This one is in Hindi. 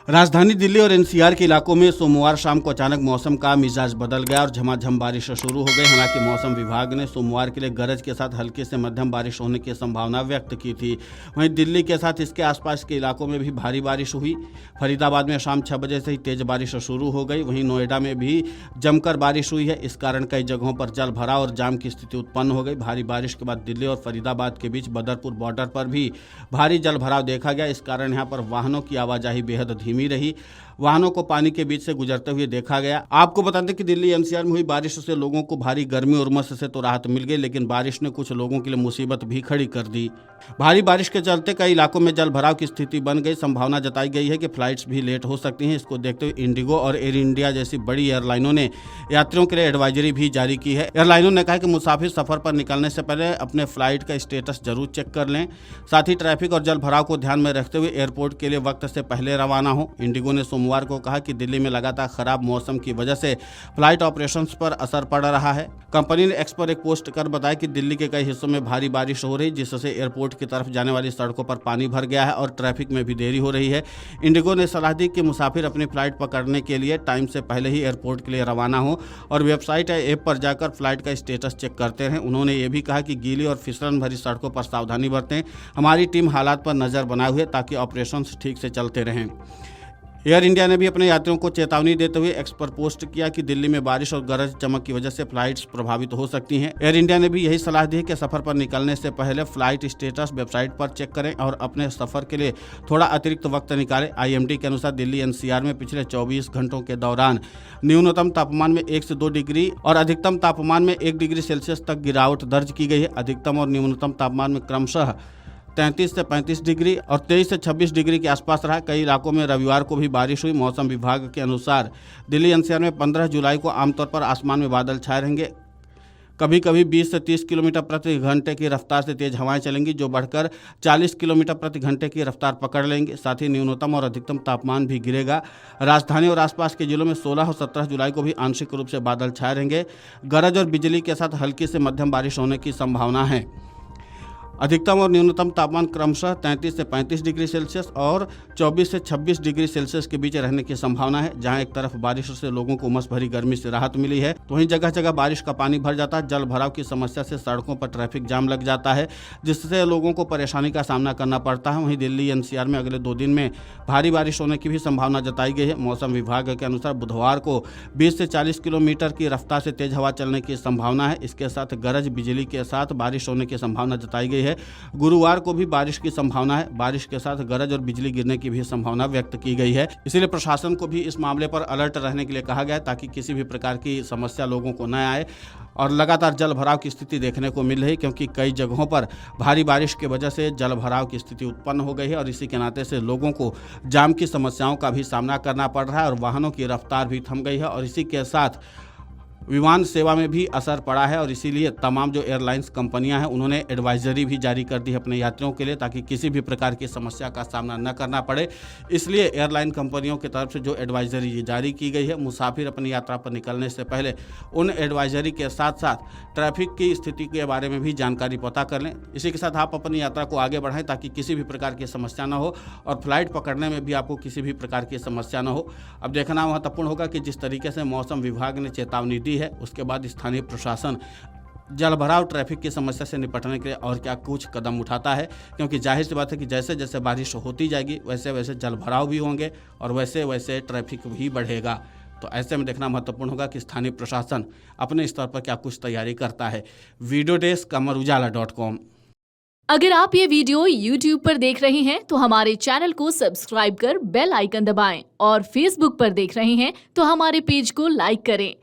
राजधानी दिल्ली और एनसीआर के इलाकों में सोमवार शाम को अचानक मौसम का मिजाज बदल गया और झमाझम बारिश शुरू हो गई। हालांकि मौसम विभाग ने सोमवार के लिए गरज के साथ हल्की से मध्यम बारिश होने की संभावना व्यक्त की थी। वहीं दिल्ली के साथ इसके आसपास के इलाकों में भी भारी बारिश हुई। फरीदाबाद में शाम 6 बजे से ही तेज बारिश शुरू हो गई। वहीं नोएडा में भी जमकर बारिश हुई है। इस कारण कई जगहों पर जल भराव और जाम की स्थिति उत्पन्न हो गई। भारी बारिश के बाद दिल्ली और फरीदाबाद के बीच बदरपुर बॉर्डर पर भी भारी जल भराव देखा गया। इस कारण यहाँ पर वाहनों की आवाजाही बेहद धीमी रही। वाहनों को पानी के बीच से गुजरते हुए देखा गया। आपको बता दें कि दिल्ली एनसीआर में हुई बारिश से लोगों को भारी गर्मी और उमस से तो राहत मिल गई, लेकिन बारिश ने कुछ लोगों के लिए मुसीबत भी खड़ी कर दी। भारी बारिश के चलते कई इलाकों में जल भराव की स्थिति बन गई। संभावना जताई गई है कि फ्लाइट्स भी लेट हो सकती हैं। इसको देखते हुए इंडिगो और एयर इंडिया जैसी बड़ी एयरलाइनों ने यात्रियों के लिए एडवाइजरी भी जारी की है। एयरलाइनों ने कहा कि मुसाफिर सफर पर निकलने से पहले अपने फ्लाइट का स्टेटस जरूर चेक कर लें। साथ ही ट्रैफिक और जल भराव को ध्यान में रखते हुए एयरपोर्ट के लिए वक्त से पहले रवाना हो। इंडिगो ने सोमवार को कहा कि दिल्ली में लगातार खराब मौसम की वजह से फ्लाइट ऑपरेशंस पर असर पड़ रहा है। कंपनी ने एक्स पर एक पोस्ट कर बताया कि दिल्ली के कई हिस्सों में भारी बारिश हो रही, जिससे एयरपोर्ट की तरफ जाने वाली सड़कों पर पानी भर गया है और ट्रैफिक में भी देरी हो रही है। इंडिगो ने सलाह दी कि मुसाफिर अपनी फ्लाइट पकड़ने के लिए टाइम से पहले ही एयरपोर्ट के लिए रवाना हो और वेबसाइट या ऐप पर जाकर फ्लाइट का स्टेटस चेक करते रहें। उन्होंने ये भी कहा कि गीली और फिसलन भरी सड़कों पर सावधानी बरतें। हमारी टीम हालात पर नजर बनाए हुए ताकि ऑपरेशंस ठीक से चलते रहें। एयर इंडिया ने भी अपने यात्रियों को चेतावनी देते हुए एक्स पर पोस्ट किया कि दिल्ली में बारिश और गरज चमक की वजह से फ्लाइट्स प्रभावित हो सकती हैं। एयर इंडिया ने भी यही सलाह दी है कि सफर पर निकलने से पहले फ्लाइट स्टेटस वेबसाइट पर चेक करें और अपने सफर के लिए थोड़ा अतिरिक्त वक्त निकालें। आईएमडी के अनुसार दिल्ली एनसीआर में पिछले 24 घंटों के दौरान न्यूनतम तापमान में 1 से 2 डिग्री और अधिकतम तापमान में 1 डिग्री सेल्सियस तक गिरावट दर्ज की गई है। अधिकतम और न्यूनतम तापमान में क्रमशः 33 से 35 डिग्री और 23 से 26 डिग्री के आसपास रहा। कई इलाकों में रविवार को भी बारिश हुई। मौसम विभाग के अनुसार दिल्ली एनसीआर में 15 जुलाई को आमतौर पर आसमान में बादल छाए रहेंगे। कभी कभी 20 से 30 किलोमीटर प्रति घंटे की रफ्तार से तेज हवाएं चलेंगी, जो बढ़कर 40 किलोमीटर प्रति घंटे की रफ्तार पकड़ लेंगे। साथ ही न्यूनतम और अधिकतम तापमान भी गिरेगा। राजधानी और आसपास के जिलों में 16 और 17 जुलाई को भी आंशिक रूप से बादल छाए रहेंगे। गरज और बिजली के साथ हल्की से मध्यम बारिश होने की संभावना है। अधिकतम और न्यूनतम तापमान क्रमशः 33 से 35 डिग्री सेल्सियस और 24 से 26 डिग्री सेल्सियस के बीच रहने की संभावना है। जहां एक तरफ बारिश से लोगों को उमस भरी गर्मी से राहत मिली है, तो वहीं जगह जगह बारिश का पानी भर जाता है। जल भराव की समस्या से सड़कों पर ट्रैफिक जाम लग जाता है, जिससे लोगों को परेशानी का सामना करना पड़ता है। वहीं दिल्ली एनसीआर में अगले 2 दिन में भारी बारिश होने की भी संभावना जताई गई है। मौसम विभाग के अनुसार बुधवार को 20 से 40 किलोमीटर की रफ्तार से तेज हवा चलने की संभावना है। इसके साथ गरज बिजली के साथ बारिश होने की संभावना जताई गई है। गुरुवार को भी बारिश की संभावना है। बारिश के साथ गरज और बिजली गिरने की भी संभावना व्यक्त की गई है। इसीलिए प्रशासन को भी इस मामले पर अलर्ट रहने के लिए कहा गया है, ताकि किसी भी प्रकार की समस्या लोगों को न आए। और लगातार जल भराव की स्थिति देखने को मिल रही, क्योंकि कई जगहों पर भारी बारिश की वजह से जल भराव की स्थिति उत्पन्न हो गई है और इसी के नाते से लोगों को जाम की समस्याओं का भी सामना करना पड़ रहा है और वाहनों की रफ्तार भी थम गई है। और इसी के साथ विमान सेवा में भी असर पड़ा है और इसीलिए तमाम जो एयरलाइंस कंपनियां हैं, उन्होंने एडवाइजरी भी जारी कर दी है अपने यात्रियों के लिए, ताकि किसी भी प्रकार की समस्या का सामना न करना पड़े। इसलिए एयरलाइन कंपनियों की तरफ से जो एडवाइजरी जारी की गई है, मुसाफिर अपनी यात्रा पर निकलने से पहले उन एडवाइजरी के साथ साथ ट्रैफिक की स्थिति के बारे में भी जानकारी पता कर लें। इसी के साथ आप अपनी यात्रा को आगे बढ़ाएं, ताकि किसी भी प्रकार की समस्या न हो और फ्लाइट पकड़ने में भी आपको किसी भी प्रकार की समस्या न हो। अब देखना महत्वपूर्ण होगा कि जिस तरीके से मौसम विभाग ने चेतावनी दी है, उसके बाद स्थानीय प्रशासन जल भराव ट्रैफिक की समस्या से निपटने के लिए और क्या कुछ कदम उठाता है, क्योंकि जाहिर सी बात है कि जैसे जैसे बारिश होती जाएगी वैसे वैसे जल भराव भी होंगे और वैसे वैसे ट्रैफिक भी बढ़ेगा। तो ऐसे में देखना महत्वपूर्ण होगा कि स्थानीय प्रशासन अपने स्तर पर क्या कुछ तैयारी करता है। Video desk amarujala.com। अगर आप ये वीडियो YouTube पर देख रहे हैं तो हमारे चैनल को सब्सक्राइब कर बेल आइकन दबाएं और Facebook पर देख रहे हैं तो हमारे पेज को लाइक करें।